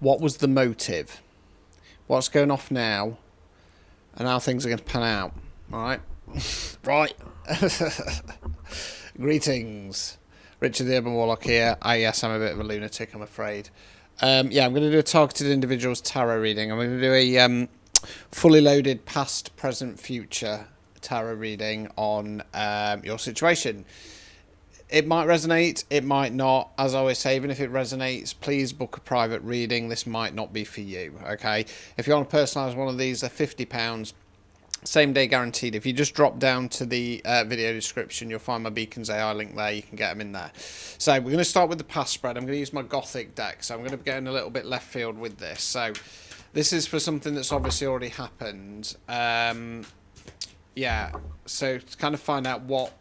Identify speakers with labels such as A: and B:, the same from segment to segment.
A: What was the motive? What's going off now? And how things are going to pan out. Alright? Right. Greetings. Richard the Urban Warlock here. Yes, I'm a bit of a lunatic, I'm afraid. Yeah, I'm going to do a targeted individuals tarot reading. I'm going to do a fully loaded past, present, future tarot reading on your situation. It might resonate, it might not. As I always say, even if it resonates, please book a private reading. This might not be for you, okay? If you want to personalise one of these, they're £50. Same day guaranteed. If you just drop down to the video description, you'll find my Beacons AI link there. You can get them in there. So we're going to start with the past spread. I'm going to use my Gothic deck. So I'm going to be going a little bit left field with this. So this is for something that's obviously already happened. Yeah. So to kind of find out what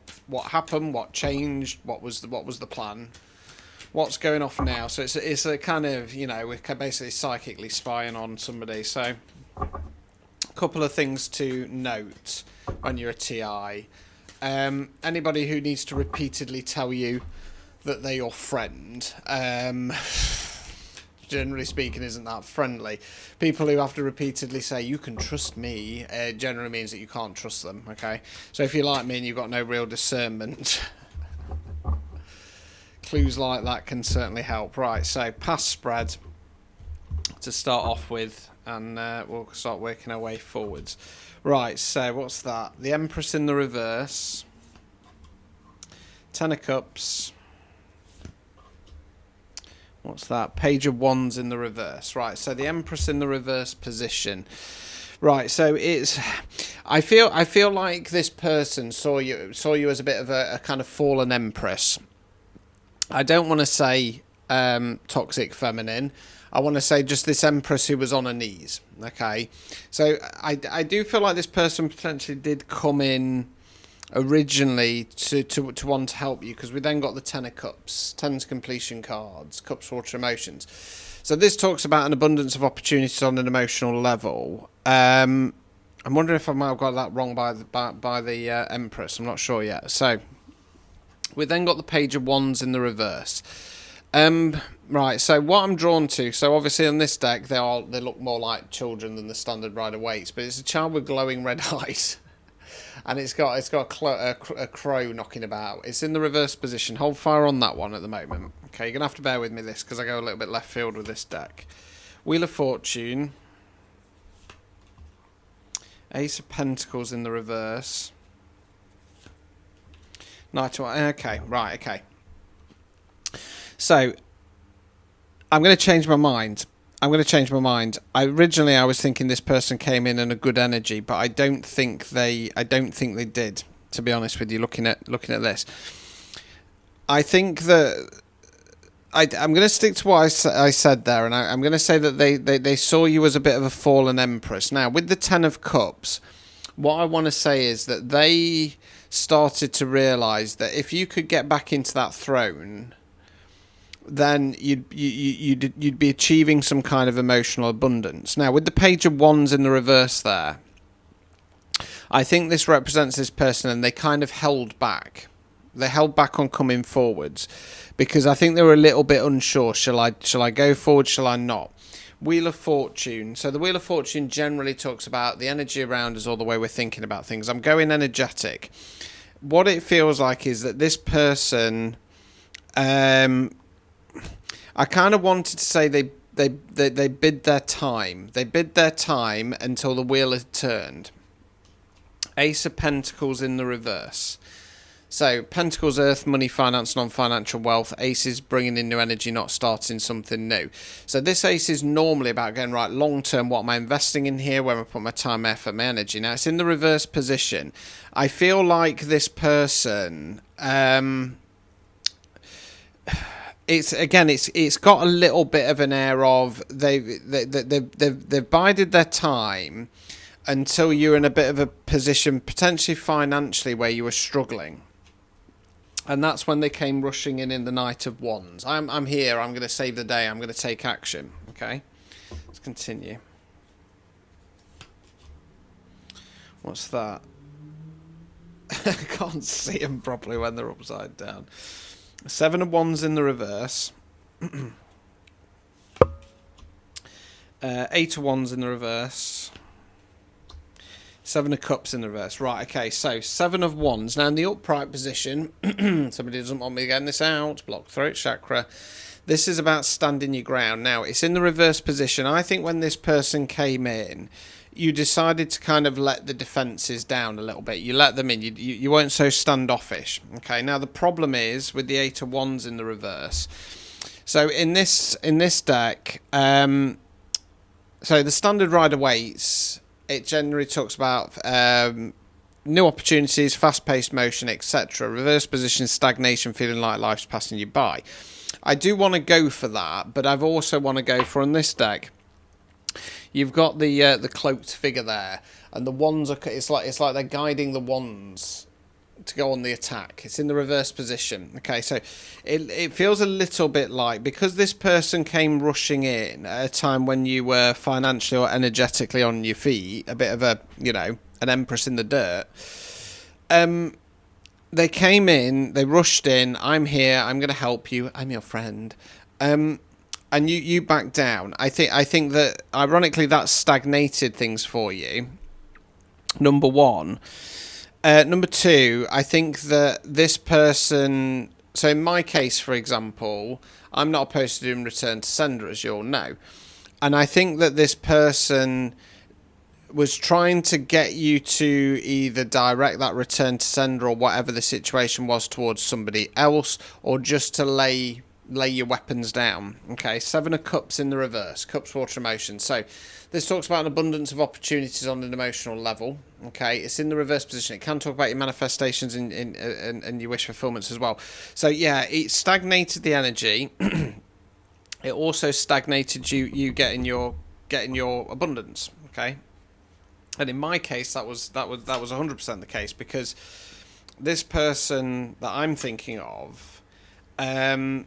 A: happened, what changed, what was the plan, what's going off now. So it's a kind of, you know, we're basically psychically spying on somebody. So couple of things to note when you're a TI. Anybody who needs to repeatedly tell you that they're your friend, generally speaking, isn't that friendly. People who have to repeatedly say, you can trust me, generally means that you can't trust them, okay? So if you're like me and you've got no real discernment, clues like that can certainly help. Right, so past spread to start off with, and we'll start working our way forwards. Right, so what's that? The Empress in the reverse. Ten of Cups. What's that? Page of Wands in the reverse. Right, so the Empress in the reverse position. Right, so it's... I feel like this person saw you as a bit of a kind of fallen Empress. I don't want to say toxic feminine. I want to say just this Empress who was on her knees, okay? So I do feel like this person potentially did come in originally to want to help you, because we then got the Ten of Cups, Ten's completion cards, Cups, Water, Emotions. So this talks about an abundance of opportunities on an emotional level. I'm wondering if I might have got that wrong by the Empress. I'm not sure yet. So we then got the Page of Wands in the reverse. Right, so what I'm drawn to, so obviously on this deck they look more like children than the standard Rider-Waite, but it's a child with glowing red eyes, and it's got a crow knocking about. It's in the reverse position. Hold fire on that one at the moment. Okay, you're gonna have to bear with me this because I go a little bit left field with this deck. Wheel of Fortune, Ace of Pentacles in the reverse, Knight of... Okay, right, okay. So, I'm going to change my mind. Originally, I was thinking this person came in a good energy, but I don't think they did. To be honest with you, looking at this, I think that I'm going to stick to what I said there, and I'm going to say that they saw you as a bit of a fallen Empress. Now, with the Ten of Cups, what I want to say is that they started to realise that if you could get back into that throne, then you'd be achieving some kind of emotional abundance. Now, with the Page of Wands in the reverse there, I think this represents this person, and they kind of held back. They held back on coming forwards because I think they were a little bit unsure. Shall I go forward? Shall I not? Wheel of Fortune. So the Wheel of Fortune generally talks about the energy around us or the way we're thinking about things. I'm going energetic. What it feels like is that this person... I kind of wanted to say they bid their time. They bid their time until the wheel had turned. Ace of Pentacles in the reverse. So, Pentacles, Earth, money, finance, non-financial wealth. Ace is bringing in new energy, not starting something new. So, this Ace is normally about going, right, long-term, what am I investing in here? Where am I putting my time, effort, my energy? Now, it's in the reverse position. I feel like this person... It's got a little bit of an air of they've bided their time until you're in a bit of a position, potentially financially, where you were struggling, and that's when they came rushing in the Knight of Wands. I'm here. I'm going to save the day. I'm going to take action. Okay, let's continue. What's that? I can't see them properly when they're upside down. Seven of Wands in the reverse. Eight of Wands in the reverse. Seven of Cups in the reverse. Right, okay, so Seven of Wands. Now, in the upright position, somebody doesn't want me getting this out. Block throat chakra. This is about standing your ground. Now, it's in the reverse position. I think when this person came in, you decided to kind of let the defences down a little bit. You let them in. You weren't so standoffish. Okay, now the problem is with the Eight of Wands in the reverse. So in this deck, so the standard rider waits. It generally talks about new opportunities, fast-paced motion, etc. Reverse position, stagnation, feeling like life's passing you by. I do want to go for that, but I've also want to go for, in this deck, you've got the cloaked figure there, and the wands are. It's like they're guiding the wands to go on the attack. It's in the reverse position. Okay, so it feels a little bit like, because this person came rushing in at a time when you were financially or energetically on your feet, a bit of a, an empress in the dirt. They came in, they rushed in. I'm here. I'm going to help you. I'm your friend. And you back down. I think that ironically that stagnated things for you. Number one. Number two, I think that this person... So in my case, for example, I'm not opposed to doing return to sender, as you all know. And I think that this person was trying to get you to either direct that return to sender or whatever the situation was towards somebody else, or just to lay your weapons down. Okay, Seven of Cups in the reverse. Cups, water, emotion. So this talks about an abundance of opportunities on an emotional level. Okay, it's in the reverse position. It can talk about your manifestations and your wish fulfillments as well. So yeah, it stagnated the energy. It also stagnated you getting your abundance. Okay, and in my case, that was 100% the case, because this person that I'm thinking of, they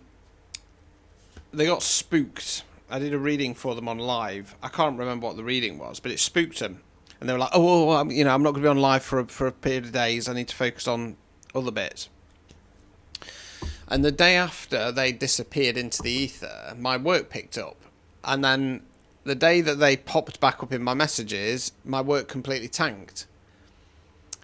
A: got spooked. I did a reading for them on live. I can't remember what the reading was, but it spooked them. And they were like, I'm not going to be on live for a period of days. I need to focus on other bits. And the day after they disappeared into the ether, my work picked up. And then the day that they popped back up in my messages, my work completely tanked.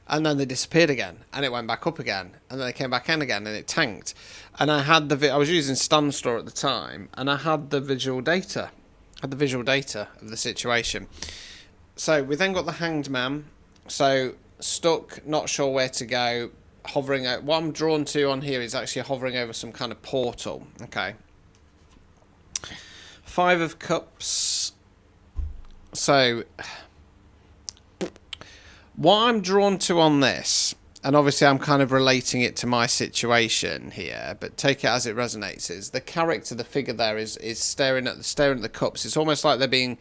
A: And then they disappeared again, and it went back up again, and then they came back in again, and it tanked. And I had I was using Stanstore at the time, and I had the visual data. Of the situation. So we then got the Hanged Man. So stuck, not sure where to go, hovering. What I'm drawn to on here is actually hovering over some kind of portal. Okay. Five of Cups. So what I'm drawn to on this, and obviously I'm kind of relating it to my situation here, but take it as it resonates, is the character, the figure there is staring at the cups. It's almost like they're being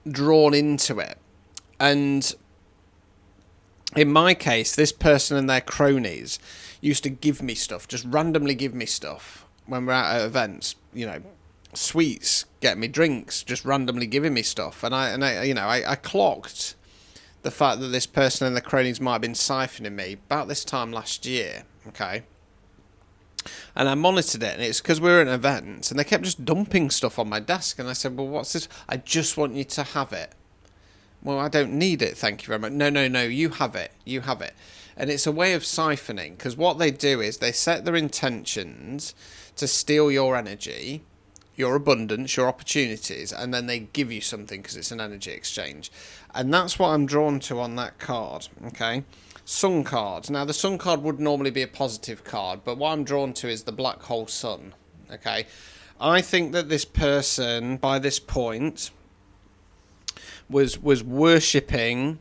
A: drawn into it. And in my case, this person and their cronies used to give me stuff, just randomly give me stuff when we're out at events, sweets, get me drinks, just randomly giving me stuff. And I clocked the fact that this person and the cronies might have been siphoning me about this time last year, okay? And I monitored it, and it's because we were at an event, and they kept just dumping stuff on my desk, and I said, well, what's this? I just want you to have it. Well, I don't need it, thank you very much. No, you have it. And it's a way of siphoning, because what they do is they set their intentions to steal your energy, your abundance, your opportunities, and then they give you something because it's an energy exchange. And that's what I'm drawn to on that card, okay? Sun card. Now, the Sun card would normally be a positive card, but what I'm drawn to is the Black Hole Sun, okay? I think that this person, by this point, was worshipping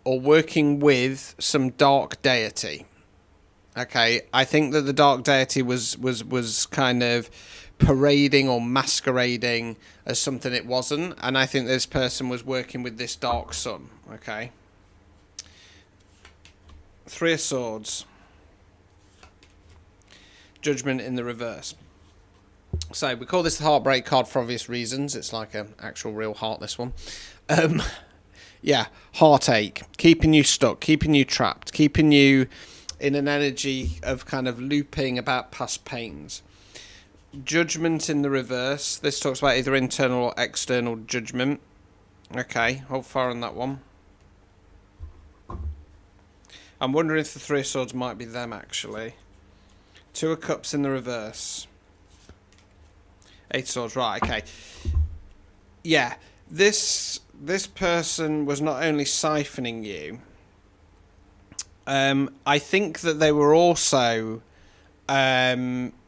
A: or working with some dark deity, okay? I think that the dark deity was kind of parading or masquerading as something it wasn't, and I think this person was working with this dark sun, okay? Three of Swords. Judgment in the reverse. So we call this the heartbreak card for obvious reasons. It's like an actual real heart, this one. Yeah, heartache, keeping you stuck, keeping you trapped, keeping you in an energy of kind of looping about past pains. Judgment in the reverse. This talks about either internal or external judgment. Okay, hold fire on that one. I'm wondering if the Three of Swords might be them, actually. Two of Cups in the reverse. Eight of Swords, right, okay. Yeah, this person was not only siphoning you, I think that they were also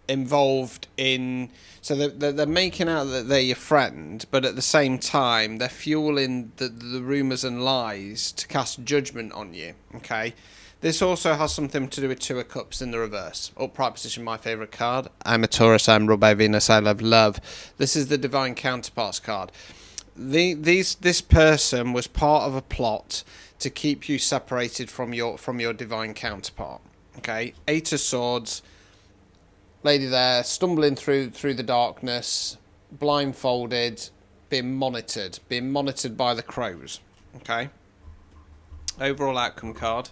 A: involved in... So they're making out that they're your friend, but at the same time, they're fueling the rumours and lies to cast judgment on you, okay? This also has something to do with Two of Cups in the reverse. Upright position, my favourite card. I'm a Taurus, I'm ruled by Venus, I love love. This is the Divine Counterparts card. This person was part of a plot to keep you separated from your divine counterpart. Okay, Eight of Swords, lady there, stumbling through the darkness, blindfolded, being monitored by the crows. Okay, overall outcome card.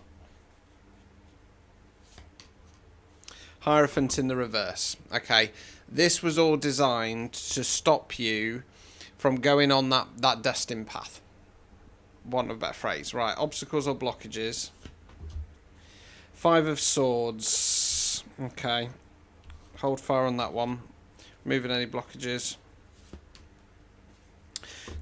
A: Hierophant in the reverse. Okay, this was all designed to stop you from going on that destined path. Want of a better phrase. Right, obstacles or blockages. Five of Swords. Okay. Hold fire on that one. Removing any blockages.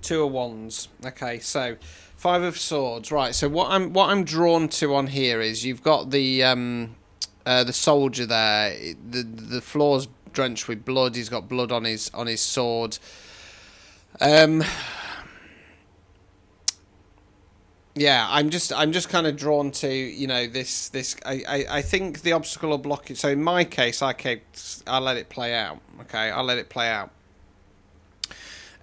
A: Two of Wands. Okay, so Five of Swords. Right, so what I'm drawn to on here is you've got the soldier there. The floor's drenched with blood. He's got blood on his sword. Yeah, I'm just kind of drawn to, you know, this. I think the obstacle or blockage. So in my case, I'll let it play out. Okay, I'll let it play out.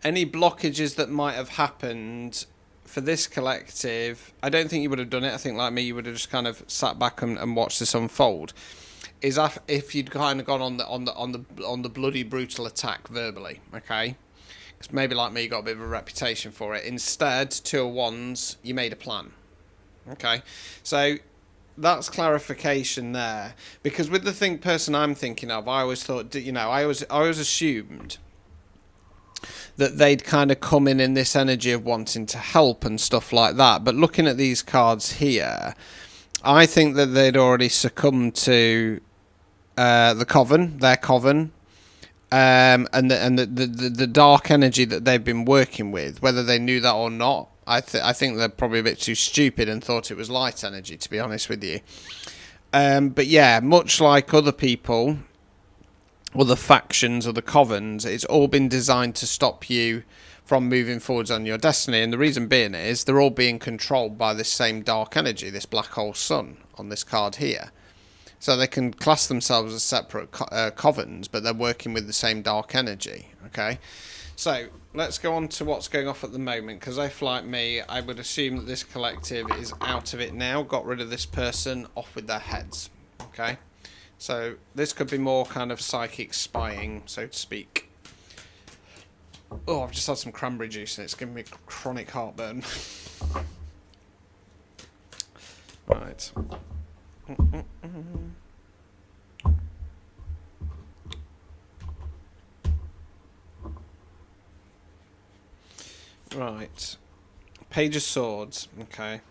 A: Any blockages that might have happened for this collective, I don't think you would have done it. I think, like me, you would have just kind of sat back and watched this unfold. Is if you'd kind of gone on the bloody brutal attack verbally, okay? Because maybe like me, you got a bit of a reputation for it. Instead, Two of Wands, you made a plan, okay? So that's clarification there. Because with the person I'm thinking of, I always thought, you know, I always assumed that they'd kind of come in this energy of wanting to help and stuff like that. But looking at these cards here, I think that they'd already succumbed to their coven, and the dark energy that they've been working with, whether they knew that or not. I think they're probably a bit too stupid and thought it was light energy, to be honest with you. But yeah, much like other people, or the factions or the covens, it's all been designed to stop you from moving forwards on your destiny. And the reason being is they're all being controlled by this same dark energy, this black hole sun on this card here. So they can class themselves as separate covens, but they're working with the same dark energy. Okay, so let's go on to what's going off at the moment, because if, like me, I would assume that this collective is out of it now, got rid of this person, off with their heads. Okay, so this could be more kind of psychic spying, so to speak. Oh, I've just had some cranberry juice and it's giving me chronic heartburn. Right. Right. Page of Swords. Okay.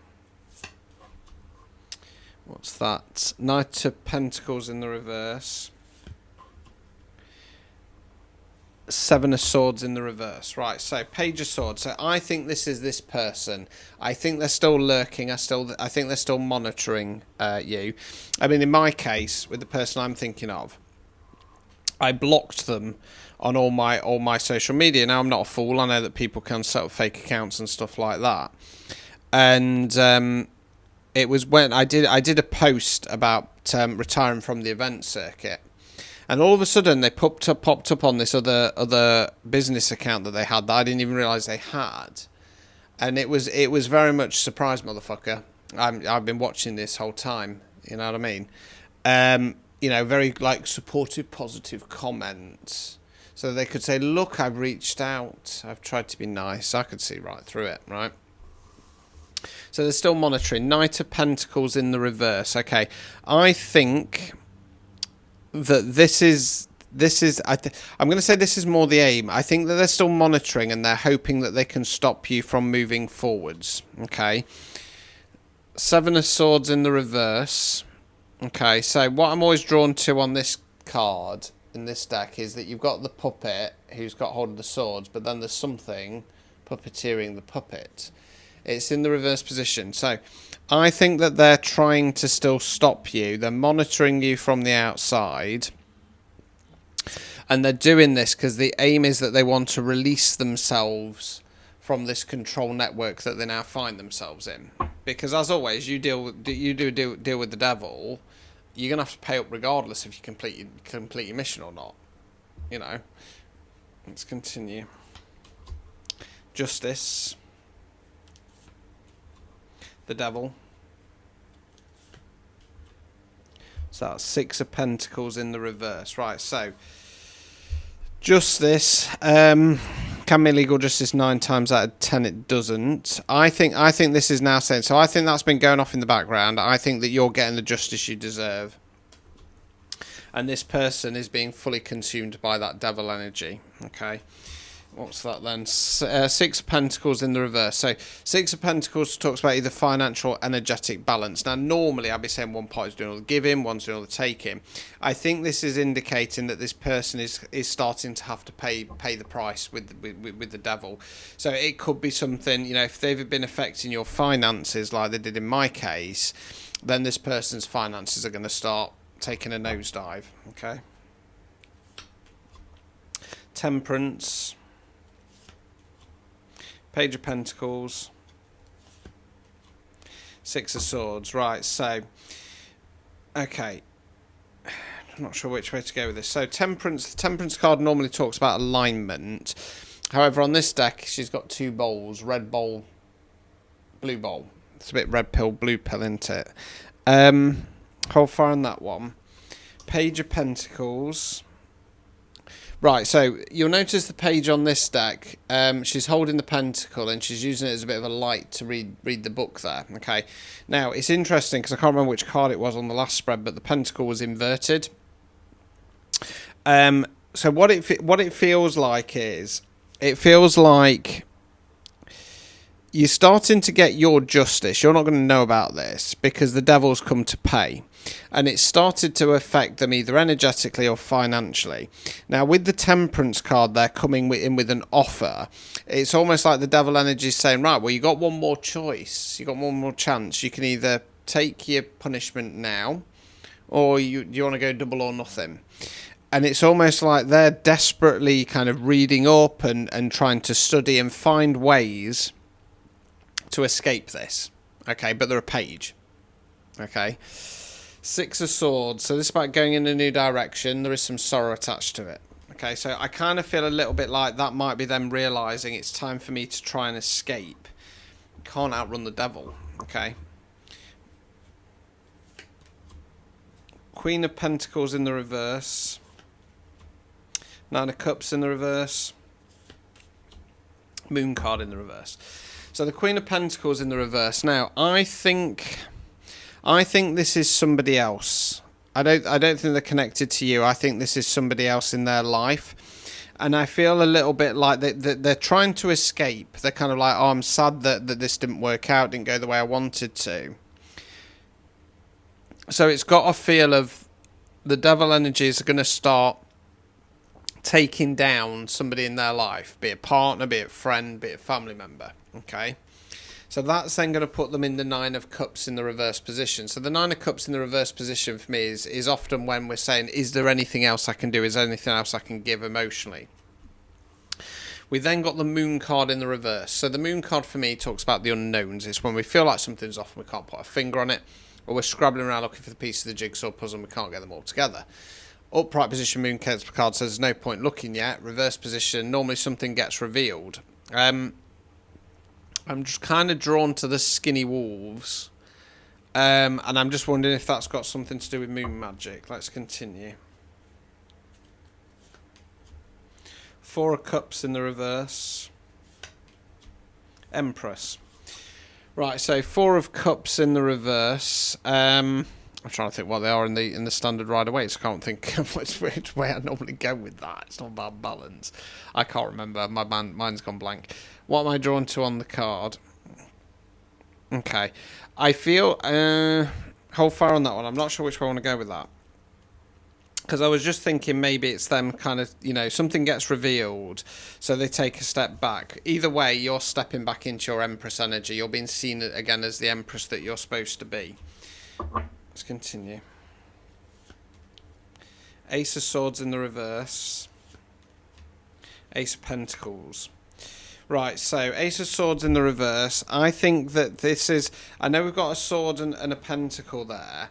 A: What's that? Knight of Pentacles in the reverse. Seven of Swords in the reverse. Right, so Page of Swords. So I think this is this person. I think they're still lurking. I think they're still monitoring you. I mean, in my case, with the person I'm thinking of, I blocked them on all my social media. Now, I'm not a fool. I know that people can set up fake accounts and stuff like that. And it was when I did a post about retiring from the event circuit. And all of a sudden, they popped up on this other business account that they had that I didn't even realise they had, and it was very much surprise, motherfucker. I've been watching this whole time. You know what I mean? You know, very like supportive, positive comments, so they could say, "Look, I've reached out. I've tried to be nice." I could see right through it, right? So they're still monitoring. Knight of Pentacles in the reverse. Okay, I think that this is this is I'm going to say this is more the aim. I think that they're still monitoring and they're hoping that they can stop you from moving forwards. Okay. Seven of Swords in the reverse. Okay, so what I'm always drawn to on this card in this deck is that you've got the puppet who's got hold of the swords, but then there's something puppeteering the puppet. It's in the reverse position. So I think that they're trying to still stop you. They're monitoring you from the outside. And they're doing this because the aim is that they want to release themselves from this control network that they now find themselves in. Because as always, you deal with the devil, you're gonna have to pay up regardless if you complete your mission or not. You know. Let's continue. Justice. The devil. So that's Six of Pentacles in the reverse. Right, so Justice can be legal justice 9 times out of 10 it doesn't. I think this is now saying, so I think that's been going off in the background. I think that you're getting the justice you deserve. And this person is being fully consumed by that devil energy. Okay. What's that then? Six of Pentacles in the reverse. So Six of Pentacles talks about either financial or energetic balance. Now normally I'd be saying one party's doing all the giving, one's doing all the taking. I think this is indicating that this person is starting to have to pay the price with the devil. So it could be something, you know, if they've been affecting your finances like they did in my case, then this person's finances are going to start taking a nosedive. Okay. Temperance. Page of Pentacles. Six of Swords. Right, so okay. I'm not sure which way to go with this. So Temperance, the Temperance card normally talks about alignment. However, on this deck, she's got two bowls, red bowl, blue bowl. It's a bit red pill, blue pill, isn't it? Hold fire on that one. Page of Pentacles. Right, so you'll notice the page on this deck, she's holding the pentacle and she's using it as a bit of a light to read the book there, okay? Now, it's interesting because I can't remember which card it was on the last spread, but the pentacle was inverted. So what it feels like is, it feels like you're starting to get your justice. You're not going to know about this because the devil's come to pay. And it's started to affect them either energetically or financially. Now, with the Temperance card, they're coming in with an offer. It's almost like the devil energy is saying, right, well, you got one more choice. You got one more chance. You can either take your punishment now, or you want to go double or nothing. And it's almost like they're desperately kind of reading up and trying to study and find ways to escape this. Okay, but they're a page. Okay. Six of Swords. So this is about going in a new direction. There is some sorrow attached to it. Okay, so I kind of feel a little bit like that might be them realising it's time for me to try and escape. Can't outrun the devil. Okay. Queen of Pentacles in the reverse. Nine of Cups in the reverse. Moon card in the reverse. So the Queen of Pentacles in the reverse. Now, I think this is somebody else. I don't think they're connected to you. I think this is somebody else in their life. And I feel a little bit like they're trying to escape. They're kind of like, oh, I'm sad that this didn't work out, didn't go the way I wanted to. So it's got a feel of the devil energies are going to start taking down somebody in their life, be it partner, be it friend, be it family member. Okay. So that's then going to put them in the Nine of Cups in the reverse position. So the Nine of Cups in the reverse position for me is often when we're saying, is there anything else I can do? Is there anything else I can give emotionally? We then got the Moon card in the reverse. So the Moon card for me talks about the unknowns. It's when we feel like something's off and we can't put a finger on it, or we're scrabbling around looking for the pieces of the jigsaw puzzle and we can't get them all together. Upright position Moon card says there's no point looking yet. Reverse position, normally something gets revealed. I'm just kind of drawn to the skinny wolves. And I'm just wondering if that's got something to do with moon magic. Let's continue. Four of Cups in the reverse. Empress. Right, so Four of Cups in the reverse. I I'm trying to think what they are in the standard Rider-Waite. I can't think which way I normally go with that. It's not about balance. I can't remember. Mine's gone blank. What am I drawn to on the card? Okay. I feel... hold fire on that one. I'm not sure which way I want to go with that. Because I was just thinking maybe it's them kind of, something gets revealed, so they take a step back. Either way, you're stepping back into your Empress energy. You're being seen again as the Empress that you're supposed to be. Let's continue. Ace of Swords in the reverse. Ace of Pentacles. Right, so Ace of Swords in the reverse. I think that this is... I know we've got a sword and a pentacle there,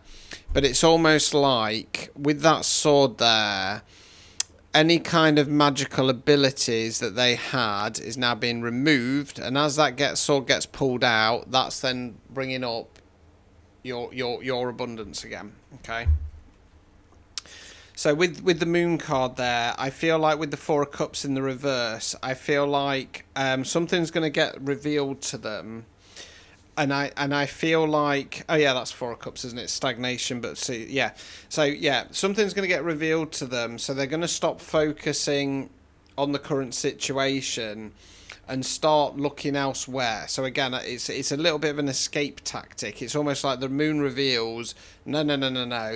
A: but it's almost like, with that sword there, any kind of magical abilities that they had is now being removed, and as that sword gets pulled out, that's then bringing up your abundance again, okay? So with the Moon card there, I feel like with the Four of Cups in the reverse, I feel like something's going to get revealed to them, and I feel like, oh yeah, that's Four of Cups, isn't it? Stagnation, but see, yeah. So yeah, something's going to get revealed to them, so they're going to stop focusing on the current situation and start looking elsewhere. So again, it's a little bit of an escape tactic. It's almost like the Moon reveals, no,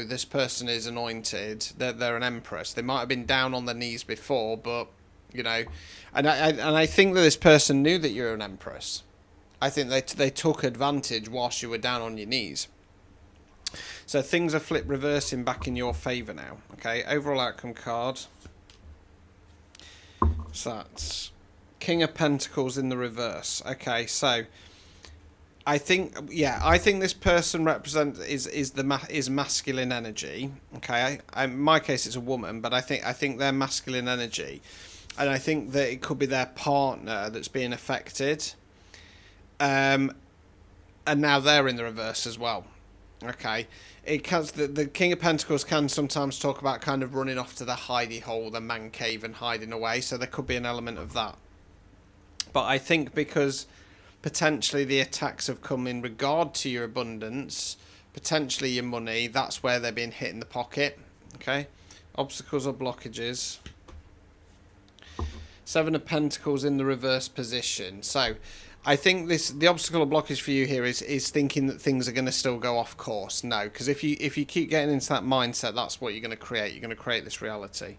A: this person is anointed. They're an Empress. They might have been down on their knees before, but and I think that this person knew that you're an Empress. I think they took advantage whilst you were down on your knees. So things are reversing back in your favour now. Okay, overall outcome card. So that's King of Pentacles in the reverse. Okay, so I think this person is masculine energy. Okay, in my case it's a woman, but I think they're masculine energy, and I think that it could be their partner that's being affected, and now they're in the reverse as well. Okay, the King of Pentacles can sometimes talk about kind of running off to the hidey hole, the man cave, and hiding away. So there could be an element of that. But I think because potentially the attacks have come in regard to your abundance, potentially your money, that's where they're being hit in the pocket. Okay? Obstacles or blockages. Seven of Pentacles in the reverse position. So I think the obstacle or blockage for you here is thinking that things are going to still go off course. No, because if you keep getting into that mindset, that's what you're going to create. You're going to create this reality.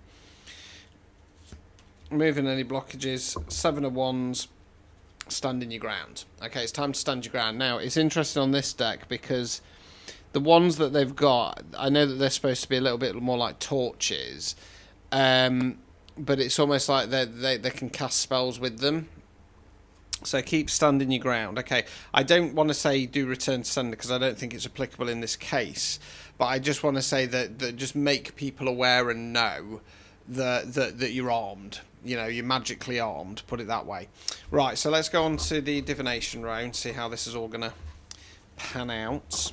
A: Moving any blockages. Seven of Wands. Standing your ground. Okay, it's time to stand your ground. Now, it's interesting on this deck because the ones that they've got, I know that they're supposed to be a little bit more like torches, but it's almost like they can cast spells with them. So keep standing your ground. Okay, I don't want to say do return to sender because I don't think it's applicable in this case, but I just want to say that just make people aware and know that you're armed. You're magically armed, put it that way. Right, so let's go on to the divination round, see how this is all going to pan out.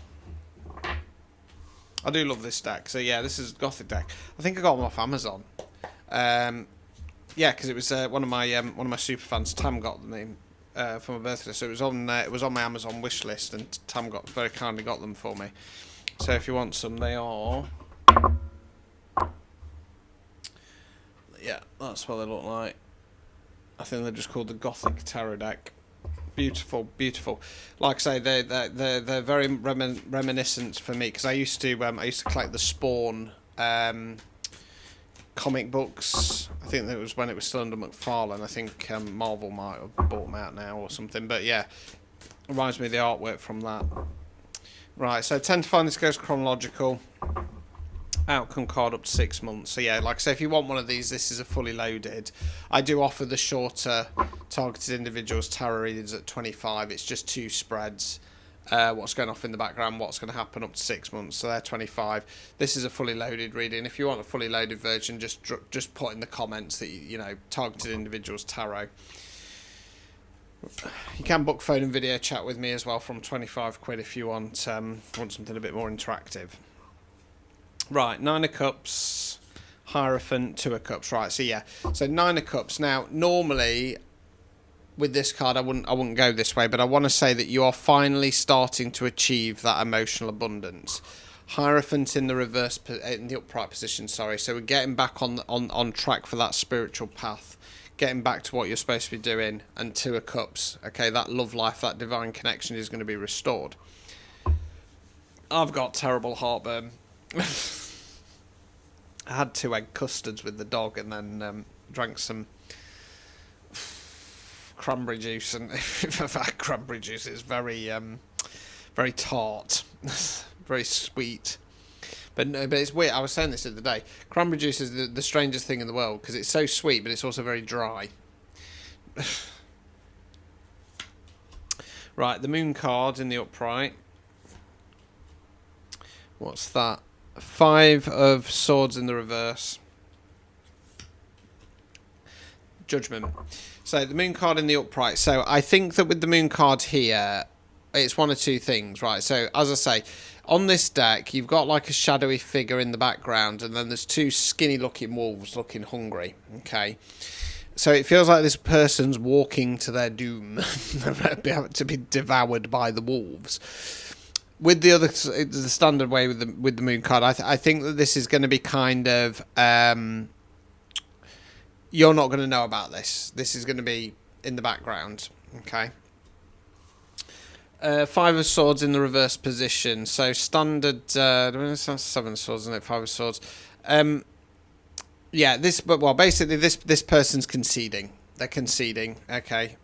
A: I do love this deck. So yeah, this is Gothic deck. I think I got them off Amazon. Yeah, because it was one of my super fans, Tam, got them for my birthday. So it was on my Amazon wish list, and Tam very kindly got them for me. So if you want some, they are... Yeah, that's what they look like. I think they're just called the Gothic Tarot deck. Beautiful, beautiful. Like I say, they're very reminiscent for me because I used to collect the Spawn comic books. I think that was when it was still under McFarlane. I think Marvel might have bought them out now or something. But yeah, reminds me of the artwork from that. Right, so I tend to find this goes chronological. Outcome card up to 6 months. So yeah, like I say, if you want one of these, this is a fully loaded. I do offer the shorter targeted individuals tarot readings at 25. It's just 2 spreads. What's going off in the background, what's going to happen up to 6 months. So they're 25. This is a fully loaded reading. If you want a fully loaded version, just put in the comments that targeted individuals tarot. You can book phone and video chat with me as well from 25 quid if you want something a bit more interactive. Right, 9 of Cups, Hierophant, 2 of Cups. Right, so yeah, so 9 of Cups. Now, normally with this card, I wouldn't go this way, but I want to say that you are finally starting to achieve that emotional abundance. Hierophant in the reverse, in the upright position, sorry. So we're getting back on track for that spiritual path. Getting back to what you're supposed to be doing. And Two of Cups. Okay, that love life, that divine connection is going to be restored. I've got terrible heartburn. I had 2 egg custards with the dog and then drank some cranberry juice. And if I've had cranberry juice, it's very tart. Very sweet. But it's weird. I was saying this the other day. Cranberry juice is the strangest thing in the world because it's so sweet, but it's also very dry. Right, the moon card in the upright. What's that? 5 of Swords in the reverse. Judgment. So the moon card in the upright. So I think that with the moon card here, it's one of 2 things, right? So as I say, on this deck, you've got like a shadowy figure in the background, and then there's 2 skinny-looking wolves looking hungry. Okay, so it feels like this person's walking to their doom, to be devoured by the wolves. With the standard way with the moon card, I think that this is going to be kind of you're not going to know about this. This is going to be in the background. Okay. 5 of Swords in the reverse position. So standard. 7 swords, isn't it? 5 of Swords. Yeah. Basically, this person's conceding. They're conceding. Okay.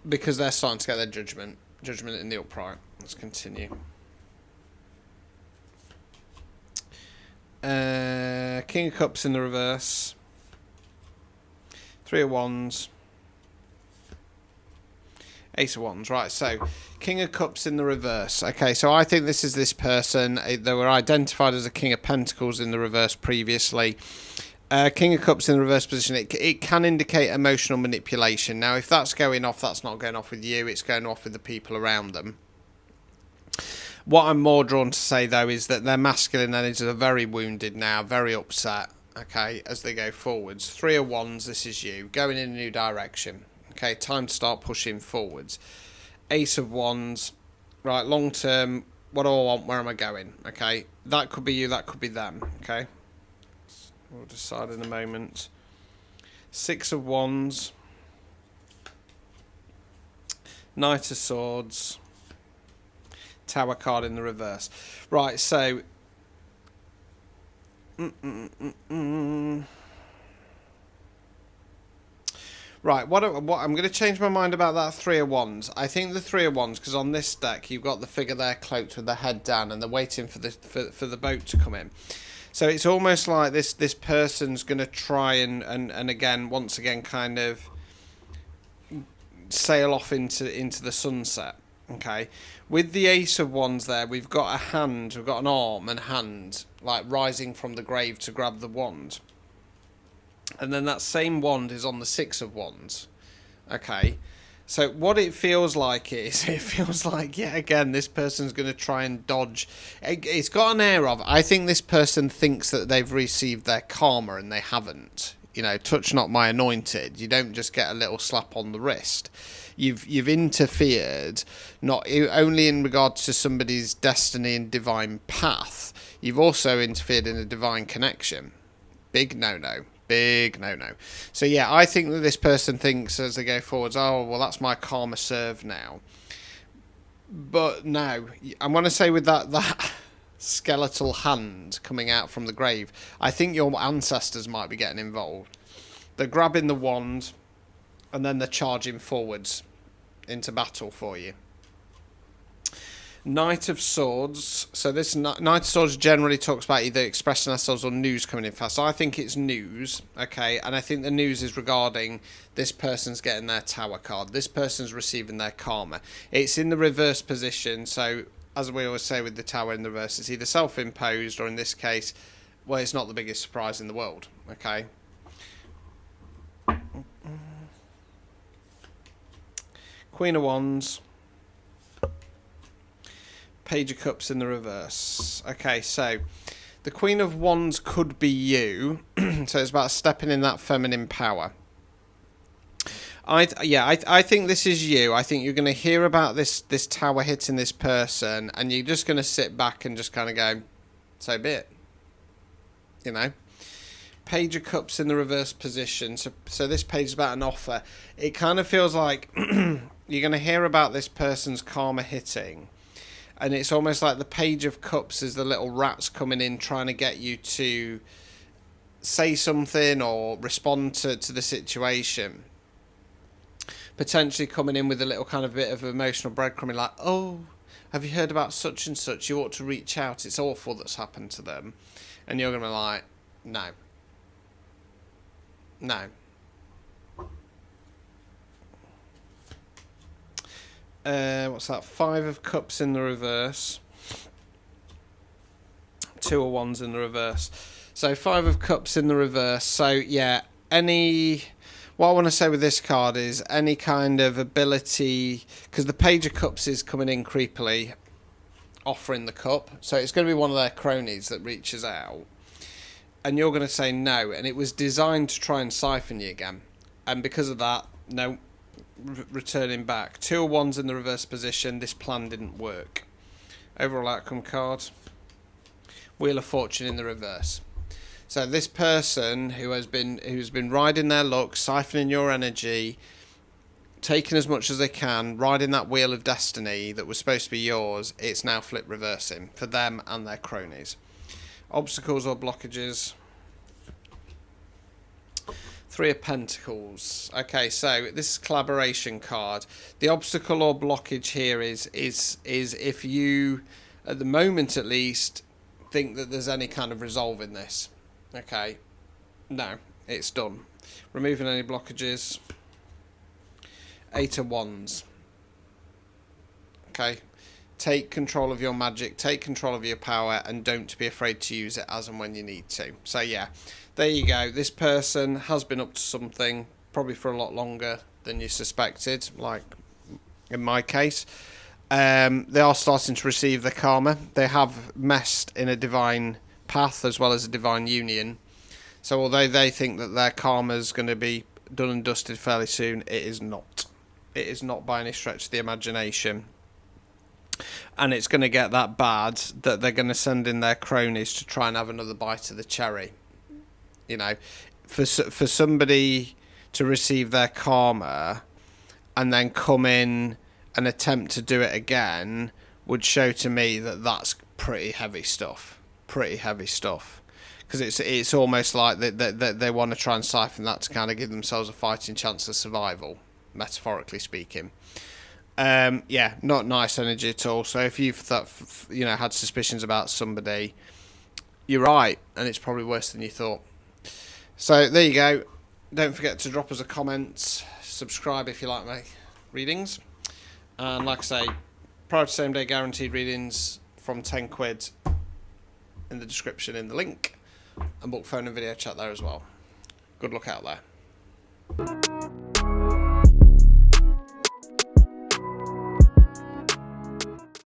A: Because they're starting to get their judgment. Judgment in the upright. Let's continue. King of Cups in the reverse. 3 of Wands. Ace of Wands, right, so King of Cups in the reverse. Okay, so I think this is this person. They were identified as a King of Pentacles in the reverse previously. King of Cups in the reverse position, it can indicate emotional manipulation. Now, if that's going off, that's not going off with you. It's going off with the people around them. What I'm more drawn to say, though, is that their masculine energies are very wounded now, very upset, okay, as they go forwards. 3 of Wands, this is you, going in a new direction. Okay, time to start pushing forwards. Ace of Wands. Right, long term, what do I want? Where am I going? Okay, that could be you, that could be them. Okay, we'll decide in a moment. 6 of Wands. Knight of Swords. Tower card in the reverse. Right, so... Right, what I'm going to change my mind about that 3 of Wands. I think the 3 of Wands, because on this deck you've got the figure there cloaked with the head down, and they're waiting for the boat to come in. So it's almost like this person's going to try and again, once again, kind of sail off into the sunset. Okay, with the Ace of Wands there, we've got a hand, we've got an arm and hand like rising from the grave to grab the wand. And then that same wand is on the 6 of Wands. Okay. So what it feels like is, it feels like, yet again, this person's going to try and dodge. It's got an air of, I think this person thinks that they've received their karma and they haven't. You know, touch not my anointed. You don't just get a little slap on the wrist. You've interfered, not only in regards to somebody's destiny and divine path, you've also interfered in a divine connection. Big no-no. Big no-no. So yeah, I think that this person thinks as they go forwards, oh, well, that's my karma served now. But no, I want to say with that skeletal hand coming out from the grave, I think your ancestors might be getting involved. They're grabbing the wand, and then they're charging forwards into battle for you. Knight of Swords. So this Knight of Swords generally talks about either expressing ourselves or news coming in fast. So I think it's news, okay? And I think the news is regarding this person's getting their Tower card. This person's receiving their karma. It's in the reverse position. So as we always say with the Tower in the reverse, it's either self-imposed or in this case, well, it's not the biggest surprise in the world, okay? Queen of Wands. Page of Cups in the reverse. Okay, so the Queen of Wands could be you. So it's about stepping in that feminine power. I think this is you. I think you're going to hear about this tower hitting this person, and you're just going to sit back and just kind of go, so be it. You know, Page of Cups in the reverse position. So this page is about an offer. It kind of feels like you're going to hear about this person's karma hitting, and it's almost like the Page of Cups is the little rats coming in trying to get you to say something or respond to the situation. Potentially coming in with a little kind of bit of emotional breadcrumbing, like, oh, have you heard about such and such? You ought to reach out. It's awful that's happened to them. And you're going to be like, no. No. What's that? 5 of Cups in the reverse. 2 of Wands in the reverse. So 5 of Cups in the reverse. So, yeah, what I want to say with this card is any kind of ability, because the Page of Cups is coming in creepily, offering the cup. So it's going to be one of their cronies that reaches out. And you're going to say no. And it was designed to try and siphon you again. And because of that, no, returning back. 2 of Wands in the reverse position. This plan didn't work. Overall outcome card. Wheel of Fortune in the reverse. So this person who's been riding their luck, siphoning your energy, taking as much as they can, riding that wheel of destiny that was supposed to be yours, it's now flip reversing for them and their cronies. Obstacles or blockages. 3 of Pentacles. Okay, so this is collaboration card. The obstacle or blockage here is if you, at the moment at least, think that there's any kind of resolve in this. Okay, no, it's done. Removing any blockages. 8 of Wands. Okay, take control of your magic, take control of your power, and don't be afraid to use it as and when you need to. So yeah, there you go. This person has been up to something, probably for a lot longer than you suspected, like in my case. They are starting to receive the karma. They have messed in a divine path as well as a divine union. So although they think that their karma is going to be done and dusted fairly soon, it is not. It is not by any stretch of the imagination. And it's going to get that bad that they're going to send in their cronies to try and have another bite of the cherry. You know, for somebody to receive their karma and then come in and attempt to do it again would show to me that that's pretty heavy stuff. Pretty heavy stuff. Because it's almost like they want to try and siphon that to kind of give themselves a fighting chance of survival, metaphorically speaking. Yeah, not nice energy at all. So if you've had suspicions about somebody, you're right, and it's probably worse than you thought. So there you go. Don't forget to drop us a comment, subscribe if you like my readings, and like I say, prior to same day guaranteed readings from £10 in the description in the link, and book phone and video chat there as well. Good luck out there.